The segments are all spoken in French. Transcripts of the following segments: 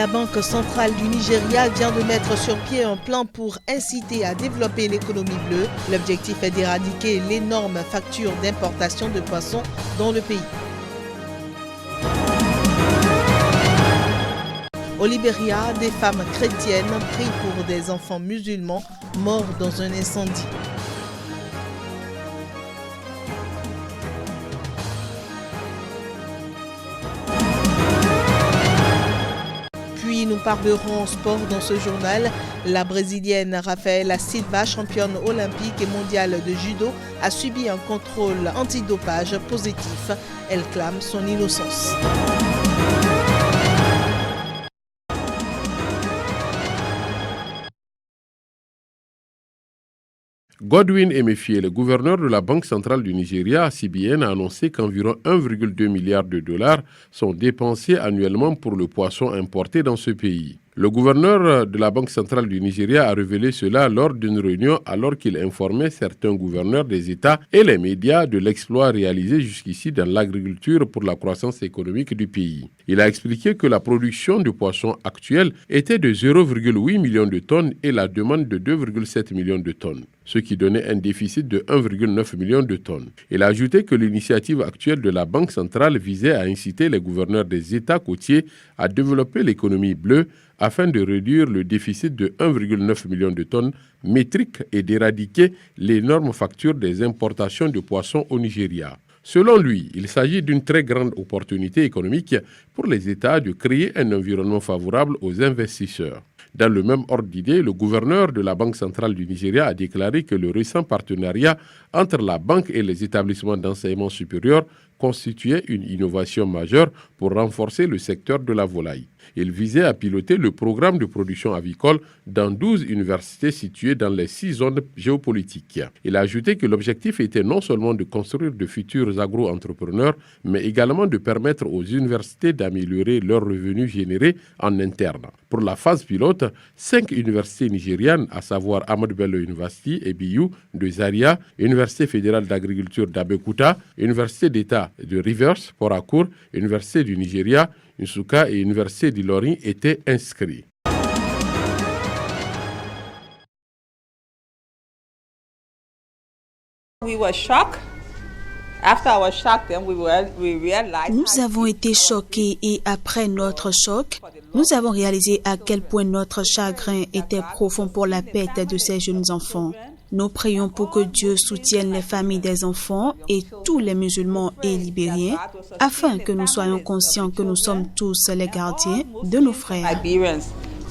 La Banque centrale du Nigeria vient de mettre sur pied un plan pour inciter à développer l'économie bleue. L'objectif est d'éradiquer l'énorme facture d'importation de poissons dans le pays. Au Libéria, des femmes chrétiennes prient pour des enfants musulmans morts dans un incendie. Puis nous parlerons sport dans ce journal. La Brésilienne Rafaela Silva, championne olympique et mondiale de judo, a subi un contrôle antidopage positif. Elle clame son innocence. Godwin Emefiele, le gouverneur de la Banque centrale du Nigeria, CBN, a annoncé qu'environ 1,2 milliard de dollars sont dépensés annuellement pour le poisson importé dans ce pays. Le gouverneur de la Banque centrale du Nigeria a révélé cela lors d'une réunion alors qu'il informait certains gouverneurs des États et les médias de l'exploit réalisé jusqu'ici dans l'agriculture pour la croissance économique du pays. Il a expliqué que la production de poissons actuelle était de 0,8 million de tonnes et la demande de 2,7 millions de tonnes, ce qui donnait un déficit de 1,9 million de tonnes. Il a ajouté que l'initiative actuelle de la Banque centrale visait à inciter les gouverneurs des États côtiers à développer l'économie bleue afin de réduire le déficit de 1,9 million de tonnes métriques et d'éradiquer l'énorme facture des importations de poissons au Nigeria. Selon lui, il s'agit d'une très grande opportunité économique pour les États de créer un environnement favorable aux investisseurs. Dans le même ordre d'idée, le gouverneur de la Banque centrale du Nigeria a déclaré que le récent partenariat entre la banque et les établissements d'enseignement supérieur constituait une innovation majeure pour renforcer le secteur de la volaille. Il visait à piloter le programme de production avicole dans 12 universités situées dans les 6 zones géopolitiques. Il a ajouté que l'objectif était non seulement de construire de futurs agro-entrepreneurs, mais également de permettre aux universités d'améliorer leurs revenus générés en interne. Pour la phase pilote, 5 universités nigérianes, à savoir Ahmadu Bello University et BIU de Zaria, Université fédérale d'agriculture d'Abeokuta, Université d'État de Rivers, Port Harcourt, Université du Nigeria, Nsukka et Université d'Ilorin étaient inscrits. Nous avons été choqués et après notre choc, nous avons réalisé à quel point notre chagrin était profond pour la perte de ces jeunes enfants. Nous prions pour que Dieu soutienne les familles des enfants et tous les musulmans et libériens afin que nous soyons conscients que nous sommes tous les gardiens de nos frères.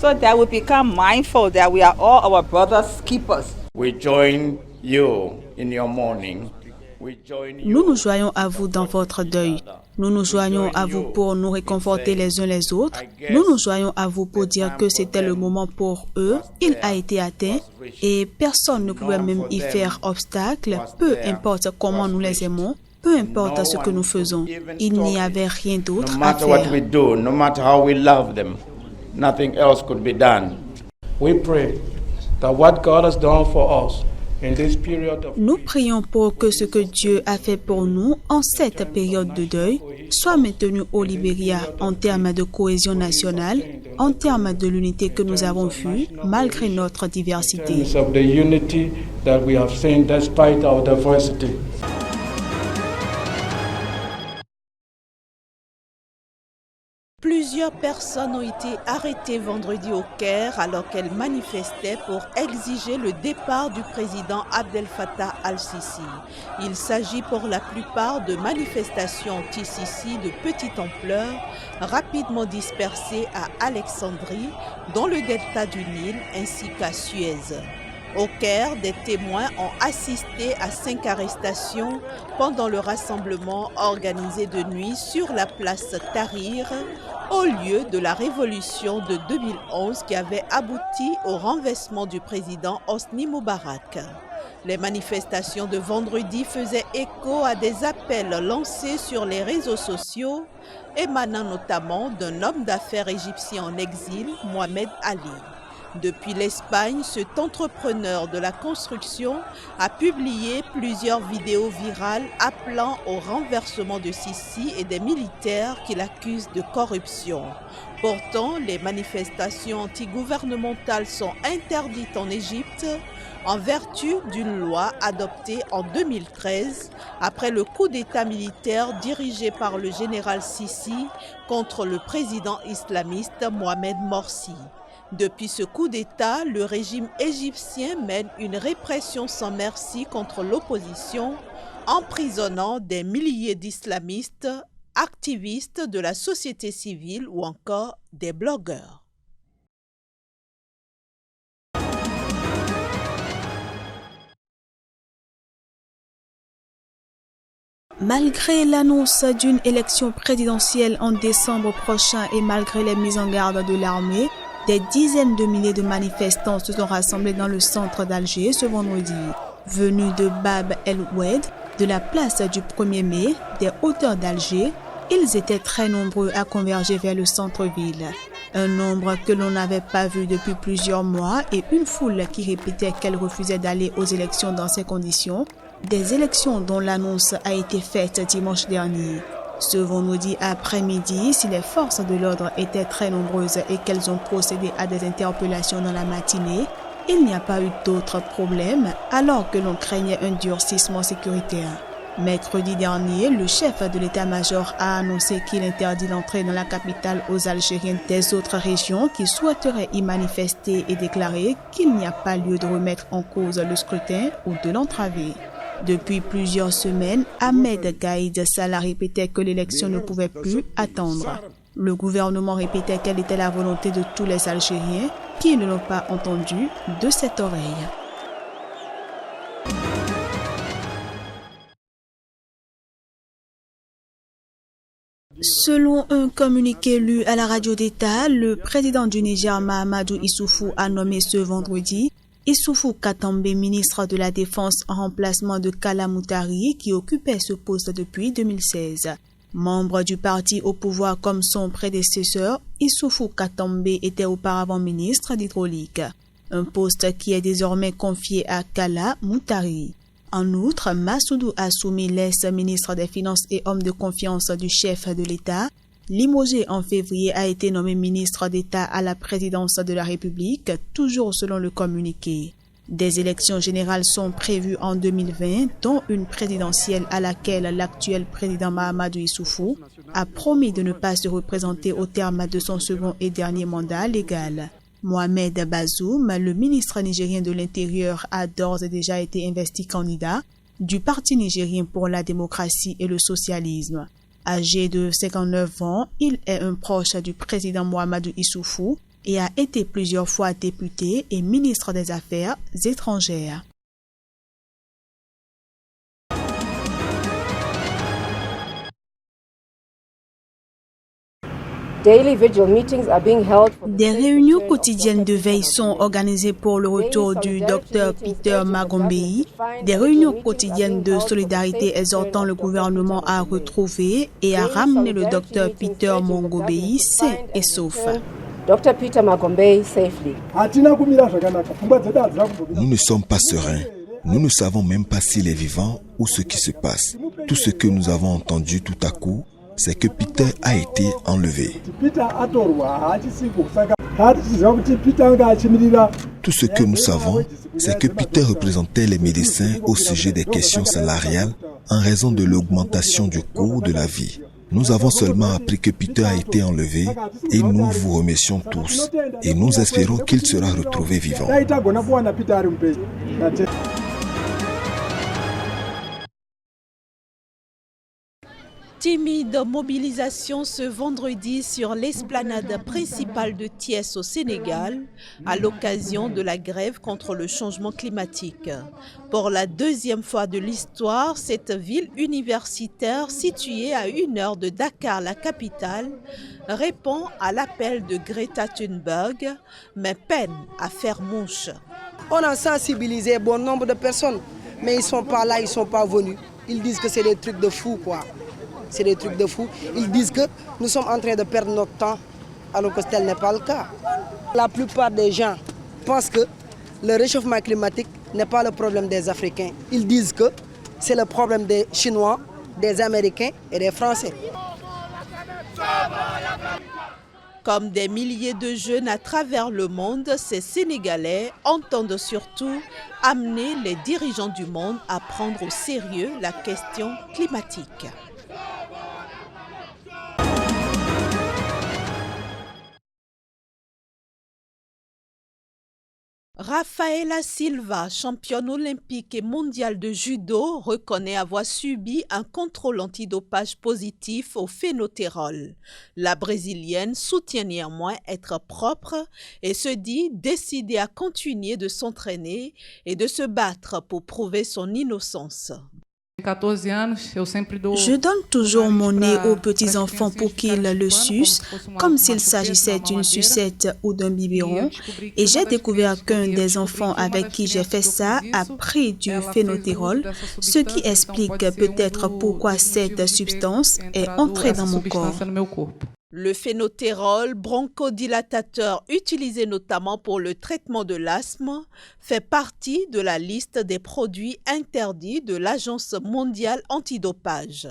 So that we become mindful that we are all our brothers' keepers. We join you in your mourning. Nous nous joignons à vous dans votre deuil. Nous nous joignons à vous pour nous réconforter les uns les autres. Nous nous joignons à vous pour dire que c'était le moment pour eux. Il a été atteint et personne ne pouvait même y faire obstacle, peu importe comment nous les aimons. Peu importe ce que nous faisons, il n'y avait rien d'autre à faire. No matter how we love them, nothing else could be done. We pray that what God has done for us. Nous prions pour que ce que Dieu a fait pour nous en cette période de deuil soit maintenu au Libéria en termes de cohésion nationale, en termes de l'unité que nous avons vue malgré notre diversité. Plusieurs personnes ont été arrêtées vendredi au Caire alors qu'elles manifestaient pour exiger le départ du président Abdel Fattah al-Sisi. Il s'agit pour la plupart de manifestations anti-Sisi de petite ampleur, rapidement dispersées à Alexandrie, dans le delta du Nil, ainsi qu'à Suez. Au Caire, des témoins ont assisté à 5 arrestations pendant le rassemblement organisé de nuit sur la place Tahrir, au lieu de la révolution de 2011 qui avait abouti au renversement du président Hosni Moubarak. Les manifestations de vendredi faisaient écho à des appels lancés sur les réseaux sociaux, émanant notamment d'un homme d'affaires égyptien en exil, Mohamed Ali. Depuis l'Espagne, cet entrepreneur de la construction a publié plusieurs vidéos virales appelant au renversement de Sisi et des militaires qu'il accuse de corruption. Pourtant, les manifestations antigouvernementales sont interdites en Égypte en vertu d'une loi adoptée en 2013 après le coup d'État militaire dirigé par le général Sisi contre le président islamiste Mohamed Morsi. Depuis ce coup d'État, le régime égyptien mène une répression sans merci contre l'opposition, emprisonnant des milliers d'islamistes, activistes de la société civile ou encore des blogueurs. Malgré l'annonce d'une élection présidentielle en décembre prochain et malgré les mises en garde de l'armée, des dizaines de milliers de manifestants se sont rassemblés dans le centre d'Alger ce vendredi. Venus de Bab El Oued, de la place du 1er mai, des hauteurs d'Alger, ils étaient très nombreux à converger vers le centre-ville. Un nombre que l'on n'avait pas vu depuis plusieurs mois et une foule qui répétait qu'elle refusait d'aller aux élections dans ces conditions, des élections dont l'annonce a été faite dimanche dernier. Ce vendredi après-midi, si les forces de l'ordre étaient très nombreuses et qu'elles ont procédé à des interpellations dans la matinée, il n'y a pas eu d'autres problèmes alors que l'on craignait un durcissement sécuritaire. Mercredi dernier, le chef de l'état-major a annoncé qu'il interdit l'entrée dans la capitale aux Algériens des autres régions qui souhaiteraient y manifester et déclarer qu'il n'y a pas lieu de remettre en cause le scrutin ou de l'entraver. Depuis plusieurs semaines, Ahmed Gaïd Salah répétait que l'élection ne pouvait plus attendre. Le gouvernement répétait quelle était la volonté de tous les Algériens qui ne l'ont pas entendu de cette oreille. Selon un communiqué lu à la radio d'État, le président du Niger, Mahamadou Issoufou, a nommé ce vendredi Issoufou Katambe, ministre de la Défense en remplacement de Kala Moutari, qui occupait ce poste depuis 2016. Membre du parti au pouvoir comme son prédécesseur, Issoufou Katambe était auparavant ministre d'hydraulique, un poste qui est désormais confié à Kala Moutari. En outre, Massoudou Assoumi, l'ex-ministre des Finances et homme de confiance du chef de l'État, limogé en février, a été nommé ministre d'État à la présidence de la République, toujours selon le communiqué. Des élections générales sont prévues en 2020, dont une présidentielle à laquelle l'actuel président Mahamadou Issoufou a promis de ne pas se représenter au terme de son second et dernier mandat légal. Mohamed Bazoum, le ministre nigérien de l'Intérieur, a d'ores et déjà été investi candidat du Parti nigérien pour la démocratie et le socialisme. Âgé de 59 ans, il est un proche du président Mahamadou Issoufou et a été plusieurs fois député et ministre des Affaires étrangères. Des réunions quotidiennes de veille sont organisées pour le retour du Dr Peter Magombei, des réunions quotidiennes de solidarité exhortant le gouvernement à retrouver et à ramener le Dr Peter Magombei sain et sauf. Nous ne sommes pas sereins. Nous ne savons même pas s'il est vivant ou ce qui se passe. Tout ce que nous avons entendu tout à coup, c'est que Peter a été enlevé. Tout ce que nous savons, c'est que Peter représentait les médecins au sujet des questions salariales en raison de l'augmentation du coût de la vie. Nous avons seulement appris que Peter a été enlevé et nous vous remercions tous et nous espérons qu'il sera retrouvé vivant. Timide mobilisation ce vendredi sur l'esplanade principale de Thiès au Sénégal à l'occasion de la grève contre le changement climatique. Pour la deuxième fois de l'histoire, cette ville universitaire située à 1 heure de Dakar, la capitale, répond à l'appel de Greta Thunberg, mais peine à faire mouche. On a sensibilisé bon nombre de personnes, mais ils ne sont pas là, ils ne sont pas venus. Ils disent que c'est des trucs de fous, quoi. C'est des trucs de fous. Ils disent que nous sommes en train de perdre notre temps, alors que tel n'est pas le cas. La plupart des gens pensent que le réchauffement climatique n'est pas le problème des Africains. Ils disent que c'est le problème des Chinois, des Américains et des Français. Comme des milliers de jeunes à travers le monde, ces Sénégalais entendent surtout amener les dirigeants du monde à prendre au sérieux la question climatique. Rafaela Silva, championne olympique et mondiale de judo, reconnaît avoir subi un contrôle antidopage positif au phénotérol. La Brésilienne soutient néanmoins être propre et se dit décidée à continuer de s'entraîner et de se battre pour prouver son innocence. Je donne toujours mon nez aux petits-enfants pour qu'ils le sucent, comme s'il s'agissait d'une sucette ou d'un biberon. Et j'ai découvert qu'un des enfants avec qui j'ai fait ça a pris du phénotérol, ce qui explique peut-être pourquoi cette substance est entrée dans mon corps. Le phénotérol, bronchodilatateur utilisé notamment pour le traitement de l'asthme, fait partie de la liste des produits interdits de l'Agence mondiale antidopage.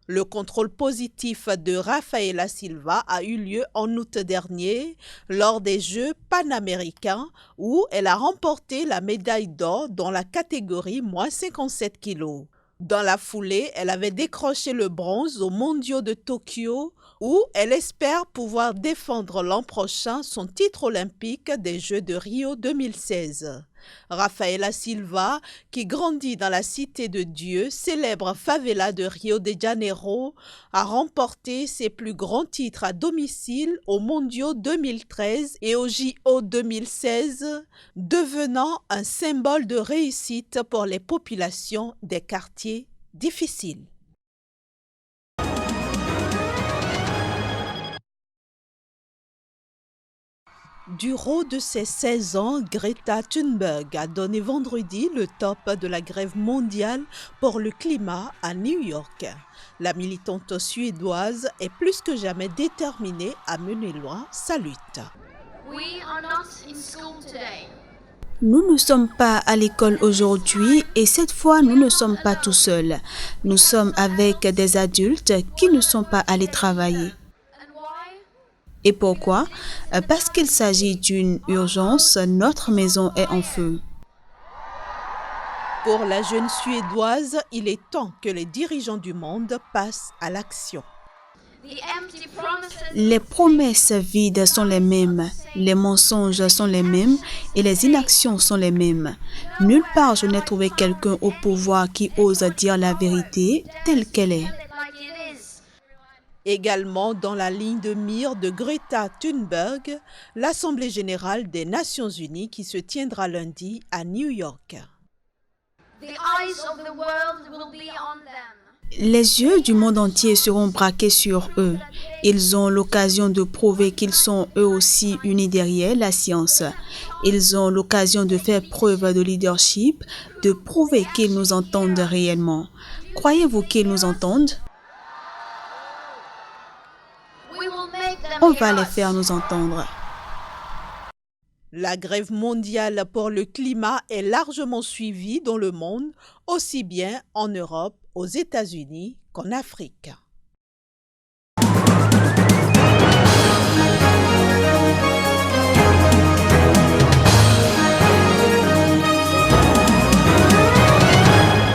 Le contrôle positif de Rafaela Silva a eu lieu en août dernier lors des Jeux panaméricains où elle a remporté la médaille d'or dans la catégorie moins 57 kg. Dans la foulée, elle avait décroché le bronze aux Mondiaux de Tokyo où elle espère pouvoir défendre l'an prochain son titre olympique des Jeux de Rio 2016. Rafaela Silva, qui grandit dans la Cité de Dieu, célèbre favela de Rio de Janeiro, a remporté ses plus grands titres à domicile aux Mondiaux 2013 et aux JO 2016, devenant un symbole de réussite pour les populations des quartiers difficiles. Du haut de ses 16 ans, Greta Thunberg a donné vendredi le top de la grève mondiale pour le climat à New York. La militante suédoise est plus que jamais déterminée à mener loin sa lutte. Nous ne sommes pas à l'école aujourd'hui et cette fois nous ne sommes pas tout seuls. Nous sommes avec des adultes qui ne sont pas allés travailler. Et pourquoi? Parce qu'il s'agit d'une urgence, notre maison est en feu. Pour la jeune Suédoise, il est temps que les dirigeants du monde passent à l'action. Les promesses vides sont les mêmes, les mensonges sont les mêmes et les inactions sont les mêmes. Nulle part je n'ai trouvé quelqu'un au pouvoir qui ose dire la vérité telle qu'elle est. Également dans la ligne de mire de Greta Thunberg, l'Assemblée générale des Nations unies qui se tiendra lundi à New York. Les yeux du monde entier seront braqués sur eux. Ils ont l'occasion de prouver qu'ils sont eux aussi unis derrière la science. Ils ont l'occasion de faire preuve de leadership, de prouver qu'ils nous entendent réellement. Croyez-vous qu'ils nous entendent? On va les faire nous entendre. La grève mondiale pour le climat est largement suivie dans le monde, aussi bien en Europe, aux États-Unis qu'en Afrique.